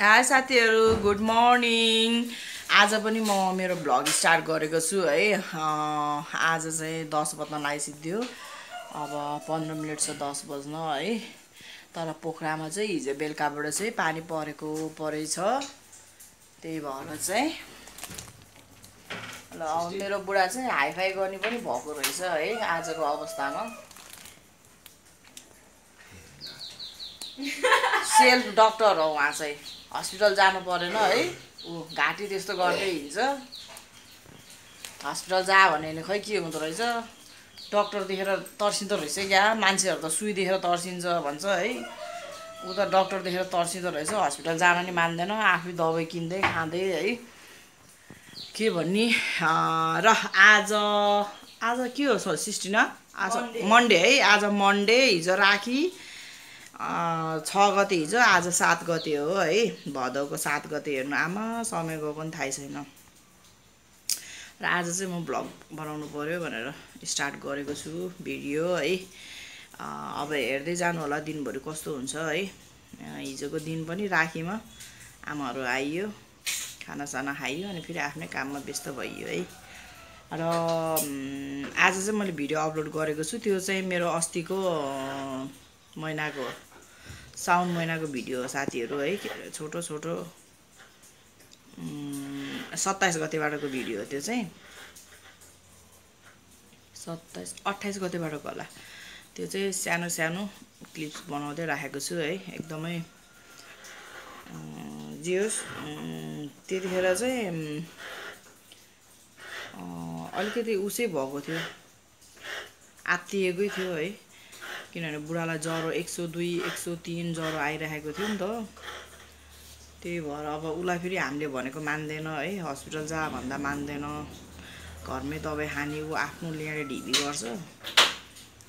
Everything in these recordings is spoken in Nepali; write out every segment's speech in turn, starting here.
हाई साथीहरू, गुड मर्निङ। आज पनि म मेरो भ्लग स्टार्ट गरेको छु है। आज चाहिँ 10 बज्न लागिसक्यो। अब 15 मिनट छ 10 बज्न है। तर पोखरामा चाहिँ हिजो बेलुकाबाट चाहिँ पानी परेछ। त्यही भएर चाहिँ ल अब मेरो बुढा चाहिँ हाइफाई गर्ने पनि भएको रहेछ है आजको अवस्थामा। सेल्फ डक्टर हो उहाँ चाहिँ। हस्पिटल जानु परेन है। घाँटी त्यस्तो गर्दै हिँड्छ। हस्पिटल जा भने खै के हुँदो रहेछ। डक्टर देखेर तर्सिँदो रहेछ क्या। मान्छेहरू त सुई देखेर तर्सिन्छ भन्छ है। ऊ त डक्टर देखेर तर्सिँदो रहेछ। हस्पिटल जान नि मान्दैन। आफै दबाई किन्दै खाँदै है। के भन्ने र आज के हो सिस्टिना? आज मन्डे है। आज मन्डे, हिजो राखी 6 गते हिजो, आज 7 गते हो है। भदौको 7 गते हेर्नु आमा समयको पनि थाहै छैन। र आज चाहिँ म भ्लग बनाउनु पर्यो भनेर स्टार्ट गरेको छु भिडियो है। अब हेर्दै जानु होला दिनभरि कस्तो हुन्छ है। हिजोको दिन पनि राखीमा आमाहरू आइयो, खानासाना खाइयो अनि फेरि आफ्नै काममा व्यस्त भइयो है। र आज चाहिँ मैले भिडियो अपलोड गरेको छु। त्यो चाहिँ मेरो अस्तिको महिनाको साउन महिनाको भिडियो हो साथीहरू है। छोटो 27 गतेबाटको भिडियो हो त्यो चाहिँ। 28 गतेबाटको होला। त्यो चाहिँ सानो सानो क्लिप्स बनाउँदै राखेको छु है। एकदमै जे होस् त्यतिखेर चाहिँ अलिकति उसै भएको थियो, आत्तिएकै थियो है। किनभने बुढालाई ज्वरो 102 103 ज्वरो आइरहेको थियो नि त। त्यही भएर अब उसलाई फेरि हामीले भनेको मान्दैन है। हस्पिटल जा भन्दा मान्दैन। घरमै दबाई खाने ऊ आफ्नो ल्याएर ढिबी गर्छ।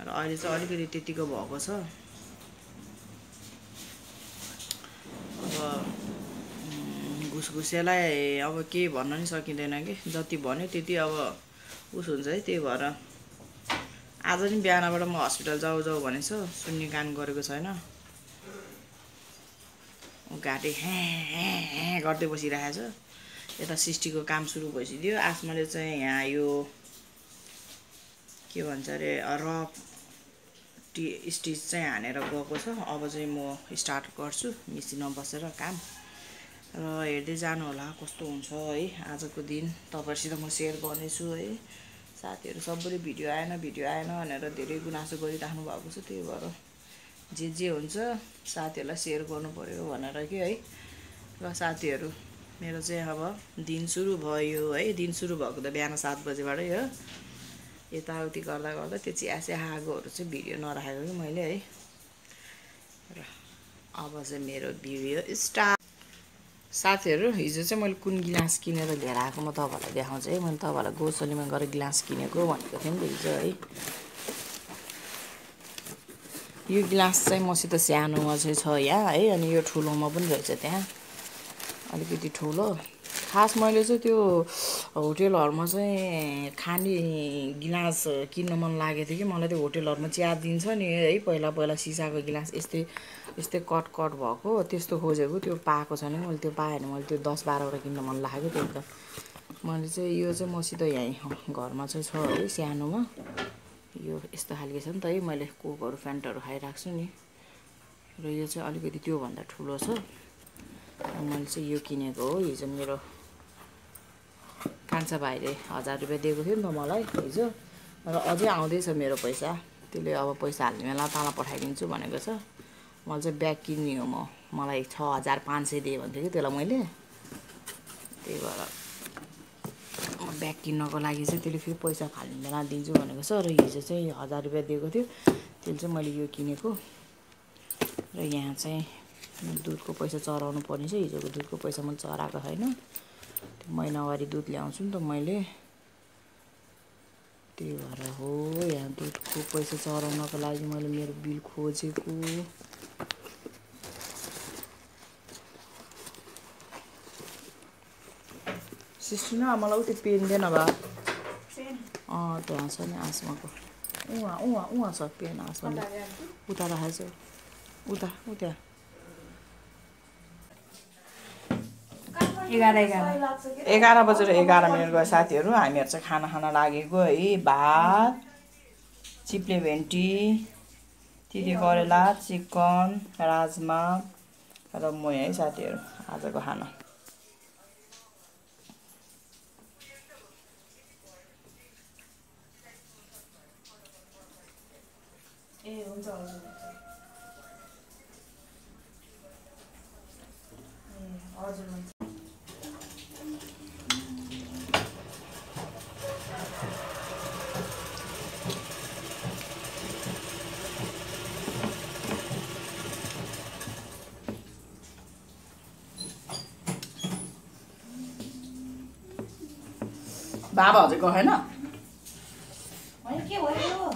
र अहिले चाहिँ अलिकति त्यतिको भएको छ। अब घुसघुसेलाई अब केही भन्न नि सकिँदैन कि। जति भन्यो त्यति अब उस हुन्छ है। त्यही भएर आज नि बिहानबाट म हस्पिटल जाऊ भनेछ, सुन्ने काम गरेको छैन। घाँटी ह्याँ गर्दै बसिरहेको छ। यता सृष्टिको काम सुरु भइसक्यो। आसमाले चाहिँ यहाँ यो के भन्छ अरे रफ स्टिच चाहिँ हानेर गएको छ। अब चाहिँ म स्टार्ट गर्छु मिसिनमा बसेर काम। र हेर्दै जानु होला कस्तो हुन्छ है आजको दिन। तपाईँहरूसित म सेयर गर्नेछु है। साथीहरू सबैले भिडियो आएन भनेर धेरै गुनासो गरिराख्नु भएको छ। त्यही भएर जे हुन्छ साथीहरूलाई सेयर गर्नु पर्यो भनेर कि है। र साथीहरू मेरो चाहिँ अब दिन सुरु भयो है। दिन सुरु भएको त बिहान 7 बजेबाटै हो। यताउति गर्दा त्यो चिया खाएकोहरू चाहिँ भिडियो नराखेको कि मैले है। र अब चाहिँ मेरो भिडियो स्टार्ट। साथीहरू हिजो चाहिँ मैले कुन गिलास किनेर लिएर आएको म तपाईँहरूलाई देखाउँछु है। मैले तपाईँहरूलाई गोसलीमा गएर गिलास किनेको भनेको थिएँ नि त हिजो है। यो गिलास चाहिँ मसित सानोमा चाहिँ छ यहाँ है। अनि यो ठुलोमा पनि रहेछ त्यहाँ, अलिकति ठुलो। खास मैले चाहिँ त्यो होटेलहरूमा चाहिँ खाने गिलास किन्न मन लागेको थियो कि मलाई। त्यो होटेलहरूमा चिया दिन्छ नि है, पहिला सिसाको गिलास यस्तै कट भएको त्यस्तो खोजेको। त्यो पाएको छैन मैले। त्यो पाएँ भने मैले त्यो 10-12वटा किन्न मन लाग्यो। त्यो त मैले चाहिँ यो चाहिँ मसित यहीँ घरमा चाहिँ छ है सानोमा। यो यस्तो खालको छ नि त है। मैले कोकहरू फ्यान्टहरू खाइरहेको छु नि। र यो चाहिँ अलिकति त्योभन्दा ठुलो छ। मैले चाहिँ यो किनेको हो हिजो। मेरो कान्छा भाइले 1000 रुपियाँ दिएको थियो नि त मलाई हिजो। र अझै आउँदैछ मेरो पैसा। त्यसले अब पैसा हाल्ने बेला तँलाई पठाइदिन्छु भनेको छ। मलाई चाहिँ ब्याग किन्ने हो। मलाई 6500 दिए भन्थ्यो कि त्यसलाई मैले। त्यही भएर ब्याग किन्नको लागि चाहिँ त्यसले फेरि पैसा फाल्ने बेला दिन्छु भनेको छ। र हिजो चाहिँ 1000 रुपियाँ दिएको थियो। त्यसले चाहिँ मैले यो किनेको। र यहाँ चाहिँ दुधको पैसा चढाउनु पर्ने छ। हिजोको दुधको पैसा मैले चढाएको छैन। महिनावारी दुध ल्याउँछु नि त मैले। त्यही भएर हो यहाँ दुधको पैसा चढाउनको लागि मैले मेरो बिल खोजेको। सिस्टिना मलाई उति पेन दिएन भए। त्यहाँ छ नि आसमाको। उहाँ छ पेन आसमाले उता राखेको छ। उता 11 बजेर 11 मिनट गयो साथीहरू। हामीहरू चाहिँ खाना खान लागेको है। भात, चिप्ले भेन्डी, तिते करेला, चिकन, राजमा र म है साथीहरू आजको खाना। हुन्छ हजुर हुन्छ। बाबा अझै गएन? के भयो?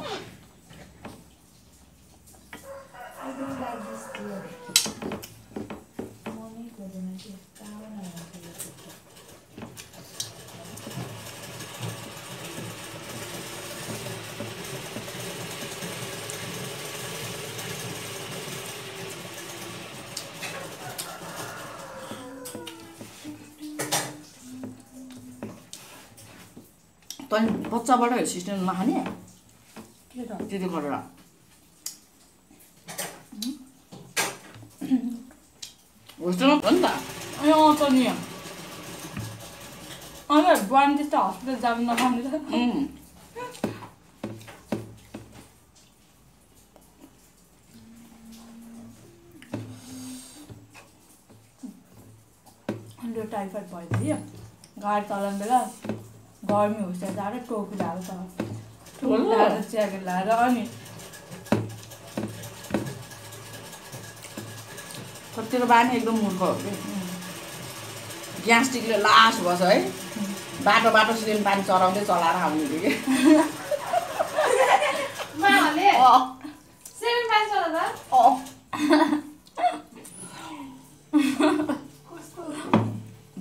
तैँले बच्चाबाट सिस्टम नखाने त्यति गरेर होस्टेलमा हो नि त। त नि बुहानी त्यस्तो हस्पिटल जानु नखाने त। अन्त टाइफाइड भयो थियो गाडी चलाउने बेला गर्मी होस्टेल जाँदा टोपी लगाएर टोपी लगाएर ज्याकेट लगाएर अनि तेरो बानी एकदम मूर्ख हो कि ग्यास्ट्रिकले लास बस है। बाटो बाटो सिलिन्डर पानी चलाउँदै चलाएर आउने थियो कि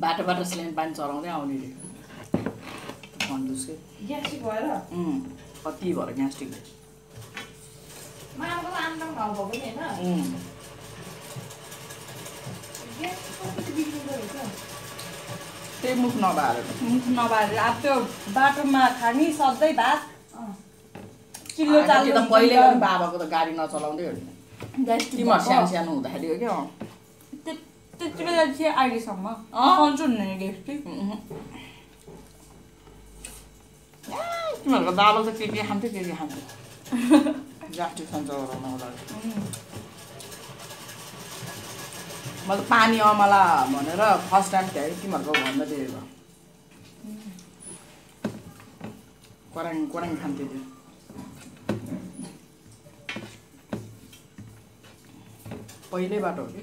बाटो बाटो सिलिन्डर पानी चलाउँदै आउने थियो ग्यास्ट्रिक भएर कति भएर ग्यास्ट्रिकले त्यही मुख नभएर अब त्यो बाटोमा खाने सधैँ भात चिल्लो चाल त पहिले पनि बाबाको त गाडी नचलाउँदै हो नि। तिमीहरू सानो सानो हुँदाखेरि हो क्या त्यति बेला चाहिँ अहिलेसम्म सन्चो हुने ग्यास्ट्रिक। तिमीहरूको बाबा त के खान्थ्यो के खान्थ्यो ग्यास्ट्रिक सन्चो गराउनको लागि। म त पानी अमला भनेर फर्स्ट टाइम थिएँ तिमीहरूको भन्दा दिएको कराङ कराङ खान्थ्यो त्यो पहिल्यै बाटो हो कि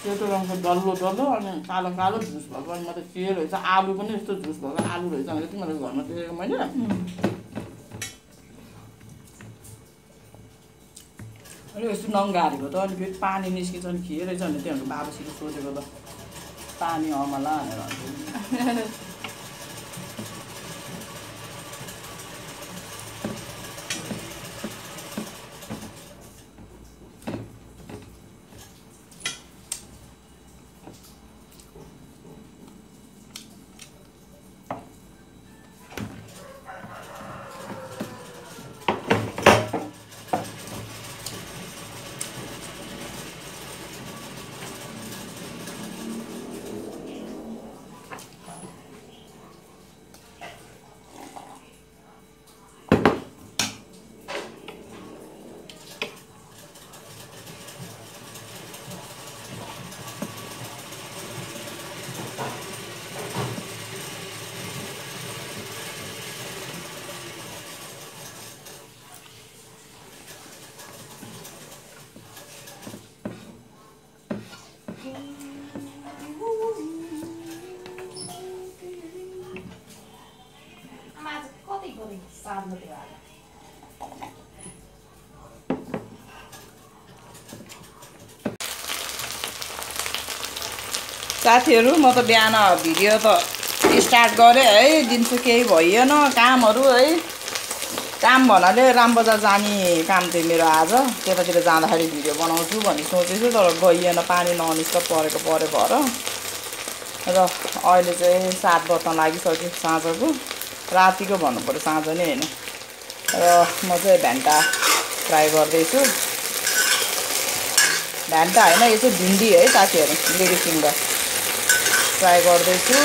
सेतो रङको डल्लो डल्लो अनि कालो कालो झुस भएको अनि म त के रहेछ आलु पनि यस्तो झुस भएको आलु रहेछ भनेर तिमीहरूको घरमा देखेको मैले। अनि यस्तो नङ्गारेको त अनि फेरि पानी निस्किन्छ अनि के रहेछ भने तिमीहरूको बाबासित सोधेको त पानी अमला भनेर साथीहरू म त बिहान भिडियो त स्टार्ट गरेँ है दिउँसो केही भइएन कामहरू है काम भन्नाले रामबजार जाने काम थियो मेरो आज। त्यतातिर जाँदाखेरि भिडियो बनाउँछु भन्ने सोचेछु, तर गइएन, पानी ननिस्क परेको भएर। र अहिले चाहिँ 7 बज्न लागिसक्यो साँझको, रातिको भन्नुपर्यो, साँझ नै होइन। र म चाहिँ भेन्टा फ्राई गर्दैछु। भेन्टा होइन, यो चाहिँ भिन्डी है साथीहरू, लेडी फिङ्गर फ्राई गर्दैछु।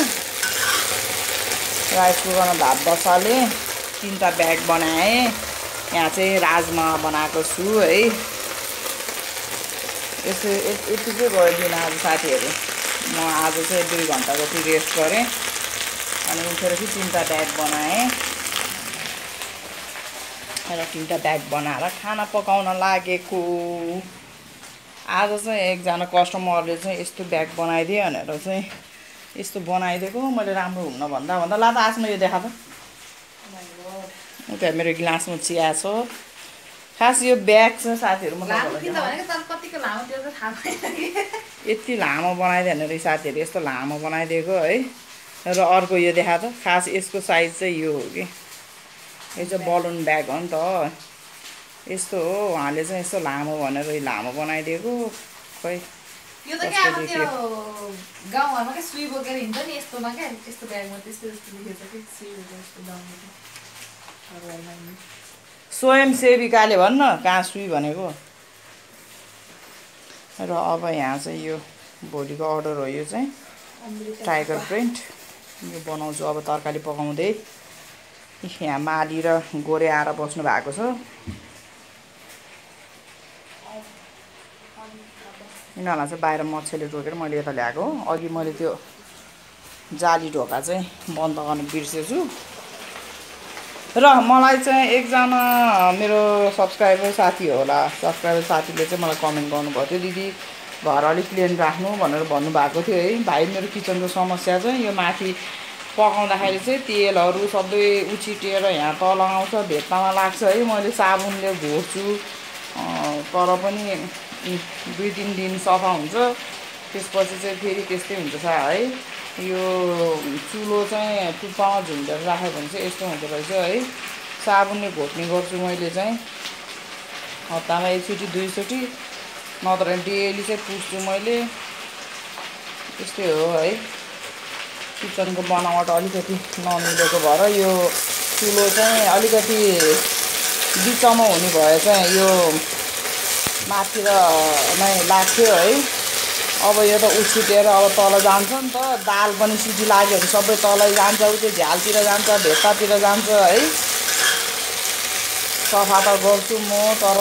राइस कुकरमा भात बसालेँ, 3टा ब्याग बनाएँ। यहाँ चाहिँ राजमा बनाएको छु है। यसो यति चाहिँ गरिदिनँ आज साथीहरू। म आज चाहिँ 2 घन्टा जति रेस्ट गरेँ, अनि उठेर चाहिँ 3टा ब्याग बनाएँ। र 3टा ब्याग बनाएर खाना पकाउन लागेको। आज चाहिँ एकजना कस्टमरले चाहिँ यस्तो ब्याग बनाइदिए भनेर चाहिँ यस्तो बनाइदिएको। मैले राम्रो हुन्न भन्दा ला त आजमा यो देखा त। उता मेरो गिलासमा चिया छ। खास यो ब्याग चाहिँ साथीहरू यति लामो बनाइदियो भनेर साथीहरू यस्तो लामो बनाइदिएको है। र अर्को यो देखा त, खास यसको साइज चाहिँ यो हो कि, यो चाहिँ बलुन ब्याग हो नि त। यस्तो हो, उहाँले चाहिँ यस्तो लामो भनेर लामो बनाइदिएको। खै यो त के अब त्यो गाउँहरुमा के सुई बोकेर हिँड्छ नि, यस्तोमा के यस्तो ब्यागमा त्यस्तो लेखेछ कि सुई बोकेर यस्तो गाउँमा स्वयंसेविकाले भन्न, कहाँ सुई भनेको। र अब यहाँ चाहिँ यो भोलिको अर्डर हो। यो चाहिँ टाइगर प्रिन्ट, यो बनाउँछु अब तरकारी पकाउँदै। यहाँ माली र गोरे आएर बस्नु भएको छ। यिनीहरूलाई चाहिँ बाहिर मच्छरले टोकेर मैले यता ल्याएको। अघि मैले त्यो जाली ढोका चाहिँ बन्द गर्न बिर्सेछु। र मलाई चाहिँ एकजना मेरो सब्सक्राइबर साथी होला, सब्सक्राइबर साथीले चाहिँ मलाई कमेन्ट गर्नुभएको थियो, दिदी घर अलिक क्लिन राख्नु भनेर भन्नुभएको थियो है। भाइ मेरो किचनको समस्या चाहिँ यो माथि पकाउँदाखेरि चाहिँ तेलहरू सबै उछिटेर यहाँ तल आउँछ, भेट्टामा लाग्छ है। मैले साबुनले घोर्छु तर पनि 2-3 दिन सफा हुन्छ, त्यसपछि चाहिँ फेरि त्यस्तै हुन्छ है। यो चुलो चाहिँ टुप्पामा झुन्डेर राख्यो भने चाहिँ यस्तो हुँदो रहेछ है। साबुनले घोट्ने गर्छु मैले चाहिँ, हप्तामा 1चोटि 2चोटि, नत्र डेली चाहिँ पुस्छु मैले। त्यस्तै हो है। किचनको बनावट अलिकति नमिलेको भएर यो चुलो चाहिँ अलिकति बिचमा हुने भए चाहिँ यो माथि र नै लाग्थ्यो है। अब यो त उछिटेर अब तल जान्छ नि त, दाल पनि सिटी लाग्यो भने सबै तलै जान्छ, उतै झ्यालतिर जान्छ, भेट्टातिर जान्छ है। सफा त गर्छु म, तर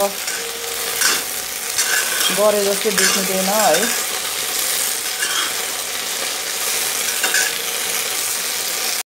गरे जस्तो देखिँदैन है।